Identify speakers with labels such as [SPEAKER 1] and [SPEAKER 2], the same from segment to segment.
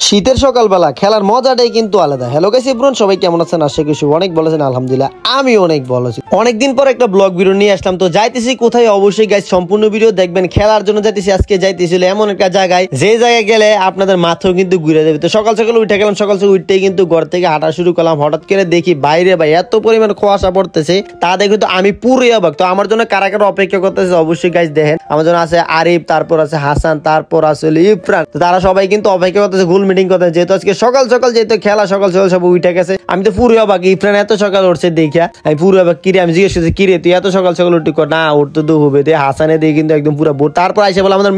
[SPEAKER 1] শীতের সকালবেলা খেলার মজাটাই কিন্তু আলাদা। হ্যালো গাইস এভরিওয়ান, সবাই কেমন আছেন? আশা করি অনেক ভালো আছেন। আলহামদুলিল্লাহ আমি অনেক ভালো আছি। অনেকদিন পর একটা ব্লগ ভিডিও নিয়ে আসলাম। তো যাইতেছি কোথায় অবশ্যই গাইস সম্পূর্ণ ভিডিও দেখবেন। খেলার জন্য যাইতেছি। আজকে যাইতেছিল এমন একটা জায়গায়, যে জায়গায় গেলে আপনাদের মাথাও কিন্তু ঘুরে যাবে। তো সকাল সকাল উঠে গেলাম। সকাল সকাল উঠতেই কিন্তু ঘর থেকে হাঁটা শুরু করলাম। হঠাৎ করে দেখি বাইরে ভাই এত পরিমাণ কুয়াশা পড়তেছে, তা দেখে তো আমি পুরোই অবাক। তো আমার জন্য কারা কারা অপেক্ষা করতেছে অবশ্যই গাইস দেখেন। আমার জন্য আছে আরিফ, তারপর আছে হাসান, তারপর আছে ইফরান। তো তারা সবাই কিন্তু অপেক্ষা করতেছে গোল মিটিং করতে, যেহেতু আজকে সকাল সকাল যেহেতু খেলা, সকাল সকাল সব উঠে গেছে। আমি তো পুরো অবাক, ইফরান এত সকাল উঠছে দেখা আমি পুরো অবাক। কিরে আমি জিজ্ঞেস করছি, কিরে তুই এত সকাল সকাল উঠি? না উঠতে তো হবে। হাসানে দিয়ে কিন্তু একদম পুরো ভোর। তারপর আসে বলে আমাদের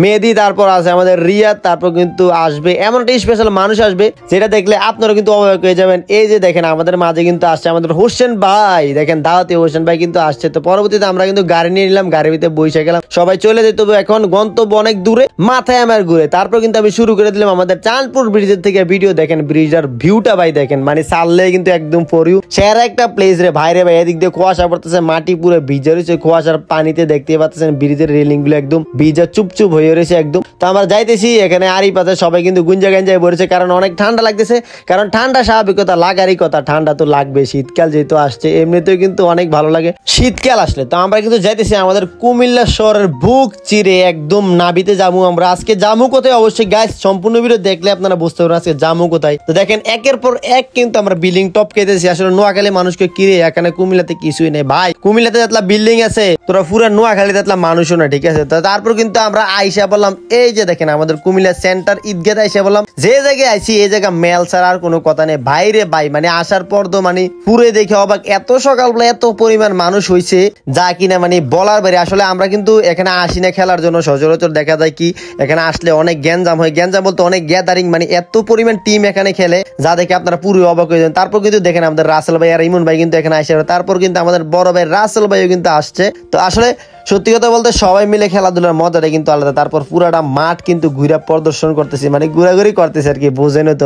[SPEAKER 1] মেহেদি, তারপর আছে আমাদের রিয়াদ, তারপর কিন্তু আসবে এমন একটা স্পেশাল মানুষ আসবে যেটা দেখলে আপনারা কিন্তু অবাক হয়ে যাবেন। এই যে দেখেন আমাদের মাঝে কিন্তু আসছে আমাদের হোসেন ভাই। দেখেন দাওয়াতে হোসেন ভাই কিন্তু আসছে। তো পরবর্তীতে আমরা কিন্তু গাড়ি নিয়ে নিলাম, গাড়ির ভিতরে বসে গেলাম, সবাই চলে যেতে হবে। এখন গন্তব্য অনেক দূরে, মাথায় আমার ঘুরে। তারপর কিন্তু আমি শুরু করে দিলাম আমাদের চাঁদপুর ব্রিজের থেকে ভিডিও। দেখেন ব্রিজের ভিউটা ভাই দেখেন, মানে চাললে কিন্তু একদম ফর ইউ সেরা একটা প্লেস রে ভাই রে ভাই। এদিক দিয়ে কুয়াশা পড়তেছে, মাটি পুরো ভিজে রয়েছে কুয়াশার পানিতে। দেখতে পাচ্ছেন ব্রিজের রেলিং গুলো একদম ভিজা চুপচুপ হয়ে রয়েছে একদম। তো আমরা যাইতেছি, এখানে আরিফ আছে, সবাই কিন্তু গুঞ্জা গাঞ্জায় পড়েছে, কারণ অনেক ঠান্ডা লাগতেছে। কারণ ঠান্ডা স্বাভাবিকতা, লাগারই কথা, ঠান্ডা তো লাগবে। শীতকাল যেহেতু আসছে, এমনিতেও কিন্তু অনেক ভালো লাগে শীতকাল আসলে। তো আমরা কিন্তু যাইতেছি আমাদের কুমিল্লা শহরের বুক চিরে একদম নাবিতে যাবো আমরা। আজকে যাবো কোথায় অবশ্যই গাইস সম্পূর্ণ ভিডিও দেখলে আপনারা বুঝতে পারবেন আজকে যাবো কোথায়। তো দেখেন একের পর এক কিন্তু আমরা বিল্ডিং টপ কেটেছি। আসলে নোয়াখালী মানুষকে কিরে, এখানে কুমিল্লাতে কিছুই নেই ভাই। কুমিল্লাতে যাতলা বিল্ডিং আছে, তোরা পুরা নোয়াখালীতে যাতলা মানুষও না, ঠিক আছে। তো তারপর কিন্তু আমরা আইসা বললাম, এই যে দেখেন আমাদের কুমিল্লা সেন্টার ঈদগাহ আইসা বললাম। যে জায়গায় আইসি এই জায়গা মেল ছাড়া আর কোনো কথা নেই ভাই রে ভাই। মানে আসার পর তো মানে পুরে দেখে অবাক, এত সকালবেলা এত পরিমাণ মানুষ হয়েছে যা কিনা মানে বলার বাইরে। আসলে আমরা কিন্তু এখানে আসি না খেলার জন্য, সচরাচর দেখা যায় কি এখানে আসলে অনেক গ্যাঞ্জাম হয়। গ্যাঞ্জাম বলতে অনেক গ্যাদারিং, মানে এত পরিমাণ টিম এখানে খেলে যা দেখে আপনারা পুরো অবাক হয়ে যান। তারপর কিন্তু দেখেন আমাদের রাসেল ভাই আর ইমন ভাই কিন্তু এখানে আসে। তারপর কিন্তু আমাদের বড় ভাই রাসেল ভাইও কিন্তু আসছে। তো আসলে সত্যি কথা বলতে সবাই মিলে খেলাধুলার মজাটা কিন্তু আলাদা। তারপর পুরাটা মাঠ কিন্তু ঘুরে প্রদর্শন করতেছি, মানে ঘোরাঘুরি করতেছে আর কি, বুঝেন তো।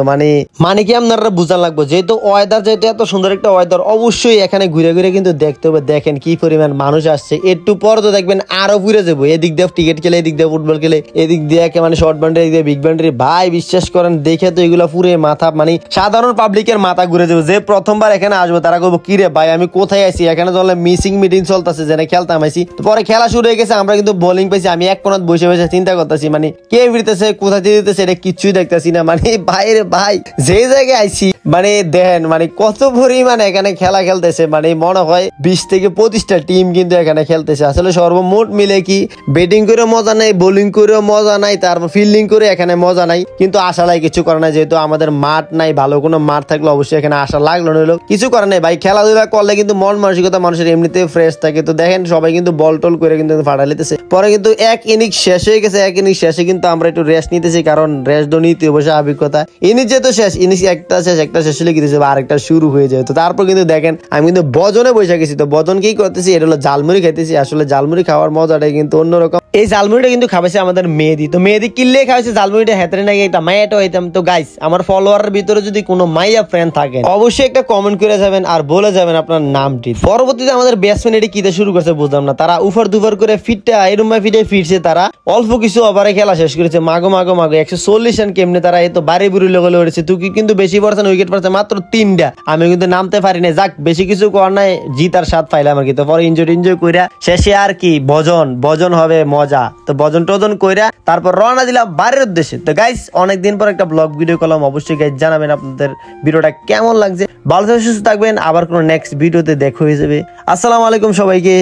[SPEAKER 1] মানে কি আপনারা বুঝান লাগবে, যেহেতু ওয়েদার যেহেতু এত সুন্দর একটা ওয়েদার, অবশ্যই এখানে ঘুরে ঘুরে কিন্তু দেখতে হবে। দেখেন কি পরিমাণ মানুষ আসছে, একটু পর তো দেখবেন আরো ঘুরে যাবো। এদিক দিয়ে ক্রিকেট খেলে, এদিক দিয়ে ফুটবল খেলে, এদিক দিয়ে মানে শর্ট বাউন্ডারি, এদিক দিয়ে বিগ বাউন্ডারি। ভাই বিশ্বাস করেন দেখে তো এগুলো পুরো মাথা, মানে সাধারণ পাবলিকের মাথা ঘুরে যাবে। যে প্রথমবার এখানে আসবো তারা বলবো কিরে ভাই আমি কোথায় আছি? এখানে তো মিসিং মিটিং চলতেছে, যেন খেলতাম আইসি। পরে খেলা শুরু হয়ে গেছে, আমরা কিন্তু বোলিং পাইছি। আমি এক কোণাত বসে বসে চিন্তা করতেছি, মানে কে ফিরতেছে, কোথায় দিতেছে, এটা কিচ্ছুই দেখতেছি না। মানে বাইরে ভাই যে জায়গায় আইছি, মানে দেখেন মানে কত পরিমাণ এখানে খেলা খেলতেছে। মানে মনে হয় 20 থেকে 25টা টিম কিন্তু এখানে খেলতেছে। আসলে সর্বমোট মিলে কি ব্যাটিং করে মজা নাই, বোলিং করে মজা নাই, তারপর ফিল্ডিং করে এখানে মজা নাই। কিন্তু আশা লাই কিছু করে না, যেহেতু আমাদের মাঠ নাই। ভালো কোনো মাঠ থাকলে অবশ্যই এখানে আশা লাগলো নইলো কিছু করে নাই ভাই। খেলাধুলা করলে কিন্তু মন মানসিকতা মানুষের এমনিতে ফ্রেশ থাকে। তো দেখেন সবাই কিন্তু বল টল করে কিন্তু ফাটা লিতেছে। পরে কিন্তু এক ইনিংস শেষ হয়ে গেছে। এক ইনিংস শেষে কিন্তু আমরা একটু রেস্ট নিতেছি, কারণ রেস্ট তো নিতে অবশ্যই অভিজ্ঞতা। ইনিংস যেহেতু শেষ, ইনিংস একটা শেষ হলে কি দিতেছে আরেকটা শুরু হয়ে যায়। তো তারপর কিন্তু দেখেন আমি কিন্তু বজনে বসে গেছি। তো বজন কি করতেছি, এটা হলো জালমুড়ি খাইতেছি। আসলে জালমুড়ি খাওয়ার মজাটাই কিন্তু অন্যরকম। এই জালমুড়িটা কিন্তু খাওয়াইছে আমাদের মেহেদি। তো মেহেদি কিনলে খাওয়াইছে জালমুড়িটা, হেতরে নাকি একটা মায়াটা হইতাম। তো গাইস আমার ফলোয়ারের ভিতরে যদি কোনো মাইয়া ফ্রেন্ড থাকেন অবশ্যই একটা কমেন্ট করে যাবেন আর বলে যাবেন আপনার নামটি। পরবর্তীতে আমাদের ব্যাটসম্যান এটি কিতে শুরু করছে বুঝলাম না। তারা উফার দুফার করে ফিটটা এরম ফিটে ফিরছে। তারা অল্প কিছু ওভারে খেলা শেষ করেছে। মাগো 140 রান কেমনে তারা এই তো বাড়ি বুড়ি লোক উঠেছে। তুই কিন্তু বেশি পড়ছেন, উইকেট পড়ছে মাত্র 3টা। আমি কিন্তু নামতে পারি না। যাক বেশি কিছু করার নাই, জিতার স্বাদ পাইলাম আর কি। তো পরে এনজয় কইরা শেষে আর কি ভজন হবে মজা। তো ভজন টজন কইরা তারপর রওনা দিলাম বাড়ির উদ্দেশ্যে। তো গাইস অনেকদিন পর একটা ব্লগ ভিডিও করলাম। অবশ্যই গাইস জানাবেন আপনাদের ভিডিওটা কেমন লাগছে। ভালো থাকবেন, সুস্থ থাকবেন। আবার কোনো নেক্সট ভিডিওতে দেখা হয়ে যাবে। আসসালামু আলাইকুম সবাইকে।